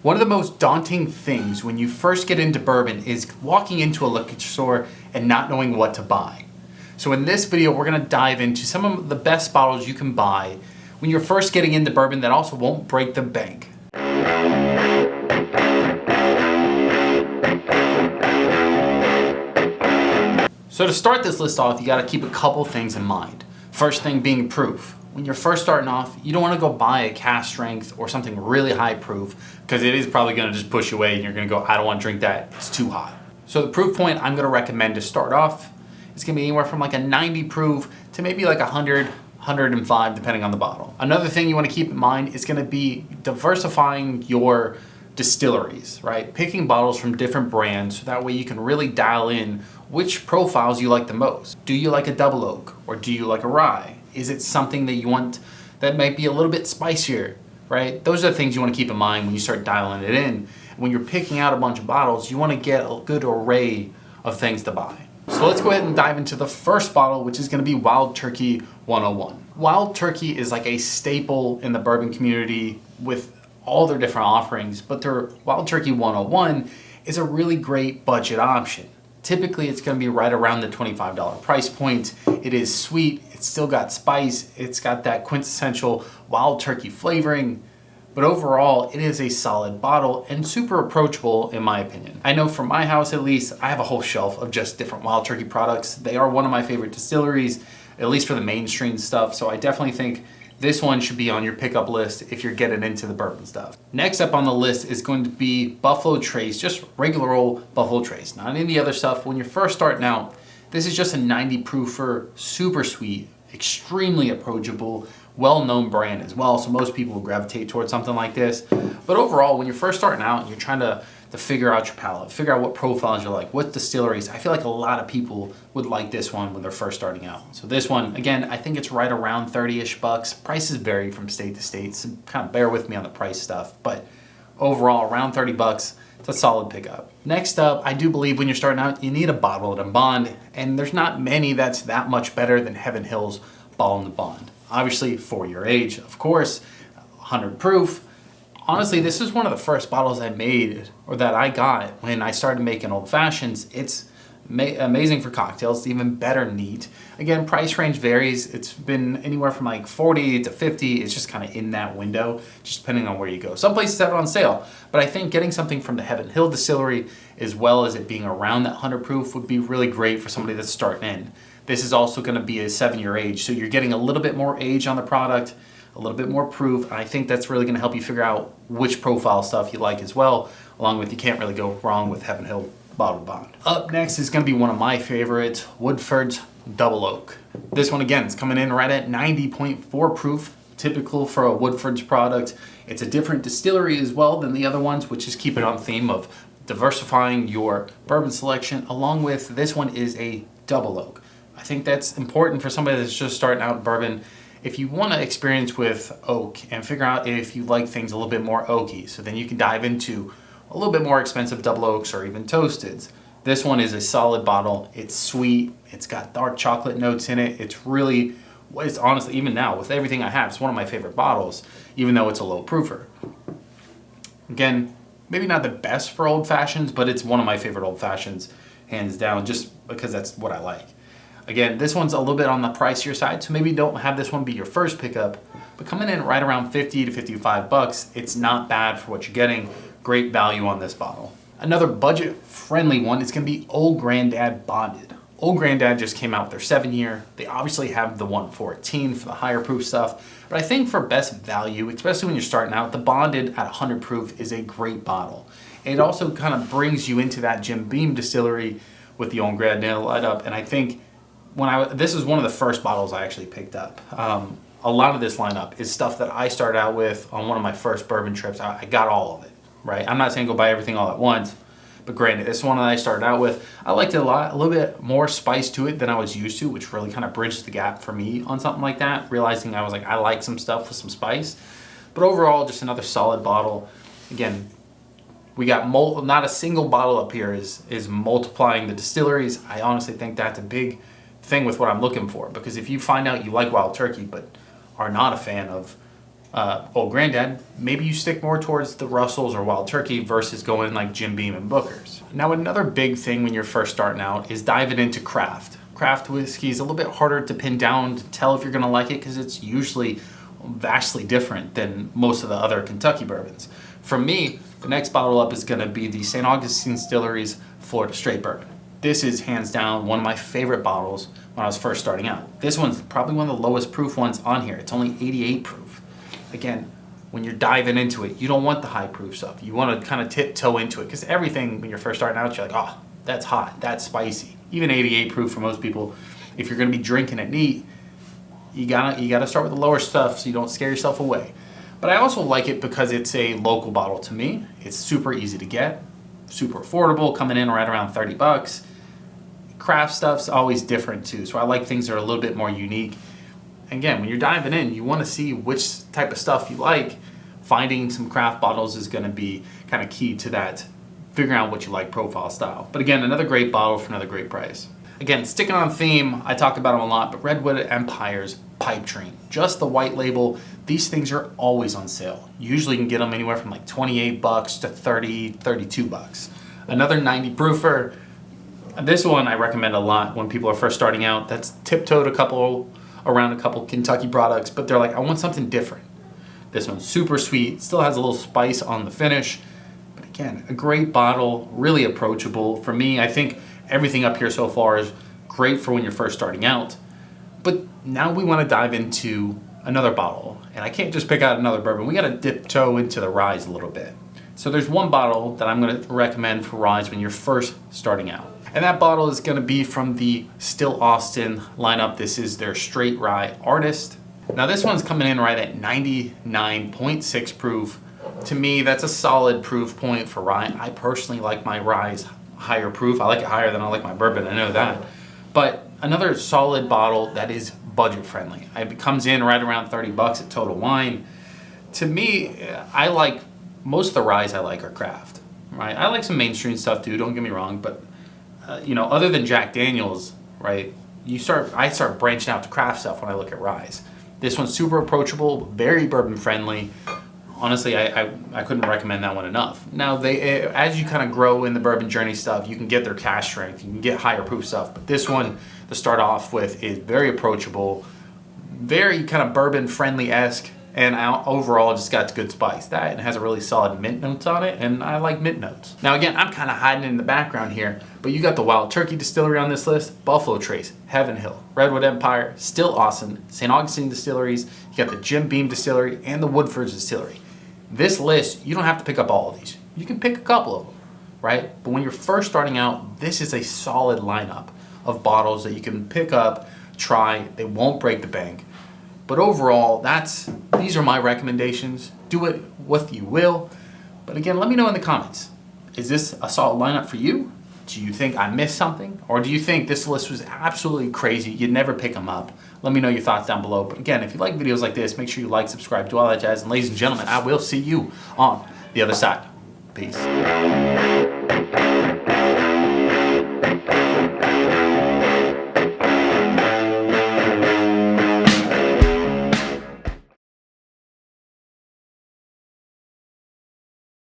One of the most daunting things when you first get into bourbon is walking into a liquor store and not knowing what to buy. So in this video, we're gonna dive into some of the best bottles you can buy when you're first getting into bourbon that also won't break the bank. So to start this list off, you gotta keep a couple things in mind. First thing being proof. When you're first starting off, you don't wanna go buy a cask strength or something really high proof because it is probably gonna just push you away and you're gonna go, I don't wanna drink that, it's too hot. So the proof point I'm gonna recommend to start off is gonna be anywhere from like a 90 proof to maybe like 100, 105 depending on the bottle. Another thing you wanna keep in mind is gonna be diversifying your distilleries, right? Picking bottles from different brands so that way you can really dial in which profiles you like the most. Do you like a double oak or do you like a rye? Is it something that you want that might be a little bit spicier, right? Those are the things you want to keep in mind when you start dialing it in. When you're picking out a bunch of bottles, you want to get a good array of things to buy. So let's go ahead and dive into the first bottle, which is going to be Wild Turkey 101. Wild Turkey is like a staple in the bourbon community with all their different offerings, but their Wild Turkey 101 is a really great budget option. Typically, it's going to be right around the $25 price point. It is sweet, it's still got spice, it's got that quintessential wild turkey flavoring, but overall, it is a solid bottle and super approachable in my opinion. I know from my house at least, I have a whole shelf of just different Wild Turkey products. They are one of my favorite distilleries, at least for the mainstream stuff, so I definitely think this one should be on your pickup list if you're getting into the bourbon stuff. Next up on the list is going to be Buffalo Trace, just regular old Buffalo Trace, not any other stuff. When you're first starting out, this is just a 90 proofer, super sweet, extremely approachable, well-known brand as well, so most people will gravitate towards something like this. But overall, when you're first starting out and you're trying to figure out your palate, figure out what profiles you like, what distilleries, I feel like a lot of people would like this one when they're first starting out. So this one, again, I think it's right around 30-ish bucks. Prices vary from state to state, so kind of bear with me on the price stuff, but overall, around 30 bucks, it's a solid pickup. Next up, I do believe when you're starting out, you need a bottle and bond, and there's not many that's that much better than Heaven Hill's Bottle and Bond. Obviously, for your age, of course, 100 proof. Honestly, this is one of the first bottles I made or that I got when I started making old fashions. It's amazing for cocktails, even better neat. Again, price range varies. It's been anywhere from like 40 to 50. It's just kind of in that window, just depending on where you go. Some places have it on sale, but I think getting something from the Heaven Hill distillery, as well as it being around that 100 proof, would be really great for somebody that's starting in. This is also going to be a 7-year age, so you're getting a little bit more age on the product, a little bit more proof, and I think that's really going to help you figure out which profile stuff you like as well, along with you can't really go wrong with Heaven Hill Bottle Bond. Up next is going to be one of my favorites, Woodford's Double Oak. This one again is coming in right at 90.4 proof, typical for a Woodford's product. It's a different distillery as well than the other ones, which is keeping on theme of diversifying your bourbon selection, along with this one is a double oak. I think that's important for somebody that's just starting out in bourbon. If you want to experience with oak and figure out if you like things a little bit more oaky, so then you can dive into a little bit more expensive double oaks or even toasteds. This one is a solid bottle. It's sweet. It's got dark chocolate notes in it. It's honestly, even now with everything I have, it's one of my favorite bottles, even though it's a low proofer. Again, maybe not the best for old fashions, but it's one of my favorite old fashions, hands down, just because that's what I like. Again, this one's a little bit on the pricier side, so maybe don't have this one be your first pickup, but coming in right around 50 to 55 bucks, it's not bad for what you're getting. Great value on this bottle. Another budget-friendly one is going to be Old Grandad Bonded. Old Grandad just came out with their 7-year. They obviously have the 114 for the higher proof stuff, but I think for best value, especially when you're starting out, the Bonded at 100 proof is a great bottle. It also kind of brings you into that Jim Beam distillery with the Old Grandad light up, and I think this is one of the first bottles I actually picked up. A lot of this lineup is stuff that I started out with on one of my first bourbon trips. I got all of it, right? I'm not saying go buy everything all at once, but granted, this one that I started out with, I liked it a lot, a little bit more spice to it than I was used to, which really kind of bridged the gap for me on something like that, realizing I was like, I like some stuff with some spice. But overall, just another solid bottle. Again, we got not a single bottle up here is multiplying the distilleries. I honestly think that's a big thing with what I'm looking for, because if you find out you like Wild Turkey but are not a fan of Old Granddad, maybe you stick more towards the Russells or Wild Turkey versus going like Jim Beam and Booker's. Now, another big thing when you're first starting out is diving into craft. Craft whiskey is a little bit harder to pin down to tell if you're gonna like it because it's usually vastly different than most of the other Kentucky bourbons. For me, the next bottle up is gonna be the St. Augustine Distillery's Florida Straight Bourbon. This is hands down one of my favorite bottles when I was first starting out. This one's probably one of the lowest proof ones on here. It's only 88 proof. Again, when you're diving into it, you don't want the high proof stuff. You want to kind of tiptoe into it because everything when you're first starting out, you're like, oh, that's hot, that's spicy. Even 88 proof for most people, if you're going to be drinking it neat, you gotta start with the lower stuff so you don't scare yourself away. But I also like it because it's a local bottle to me. It's super easy to get, super affordable, coming in right around 30 bucks. Craft stuff's always different too, so I like things that are a little bit more unique. Again, when you're diving in, you want to see which type of stuff you like. Finding some craft bottles is going to be kind of key to that, figuring out what you like profile style. But again, another great bottle for another great price. Again, sticking on theme, I talk about them a lot, but Redwood Empire's Pipe Dream, just the white label, these things are always on sale. Usually you can get them anywhere from like 28 bucks to 30, 32 bucks. Another 90 proofer, this one I recommend a lot when people are first starting out. That's tiptoed around a couple Kentucky products, but they're like, I want something different. This one's super sweet, still has a little spice on the finish, but again, a great bottle, really approachable. For me, I think everything up here so far is great for when you're first starting out, but now we want to dive into another bottle, and I can't just pick out another bourbon. We got to tiptoe into the rye a little bit. So there's one bottle that I'm going to recommend for rye when you're first starting out. And that bottle is going to be from the Still Austin lineup. This is their Straight Rye Artist. Now this one's coming in right at 99.6 proof. To me, that's a solid proof point for rye. I personally like my rye's higher proof. I like it higher than I like my bourbon, I know that. But another solid bottle that is budget friendly. It comes in right around 30 bucks at Total Wine. To me, I like, most of the ryes I like are craft, right? I like some mainstream stuff too, don't get me wrong, but other than Jack Daniels, right, I start branching out to craft stuff when I look at ryes. This one's super approachable, very bourbon friendly. Honestly, I couldn't recommend that one enough. Now, as you kind of grow in the bourbon journey stuff, you can get their cask strength, you can get higher proof stuff, but this one to start off with is very approachable, very kind of bourbon friendly-esque, and overall just got good spice. That has a really solid mint notes on it, and I like mint notes. Now again, I'm kind of hiding in the background here, but you got the Wild Turkey Distillery on this list, Buffalo Trace, Heaven Hill, Redwood Empire, Still Austin, St. Augustine Distilleries, you got the Jim Beam Distillery, and the Woodford Distillery. This list, you don't have to pick up all of these. You can pick a couple of them, right? But when you're first starting out, this is a solid lineup of bottles that you can pick up, try, they won't break the bank. But overall, these are my recommendations. Do it what you will. But again, let me know in the comments. Is this a solid lineup for you? Do you think I missed something? Or do you think this list was absolutely crazy? You'd never pick them up. Let me know your thoughts down below. But again, if you like videos like this, make sure you like, subscribe, do all that jazz. And ladies and gentlemen, I will see you on the other side. Peace.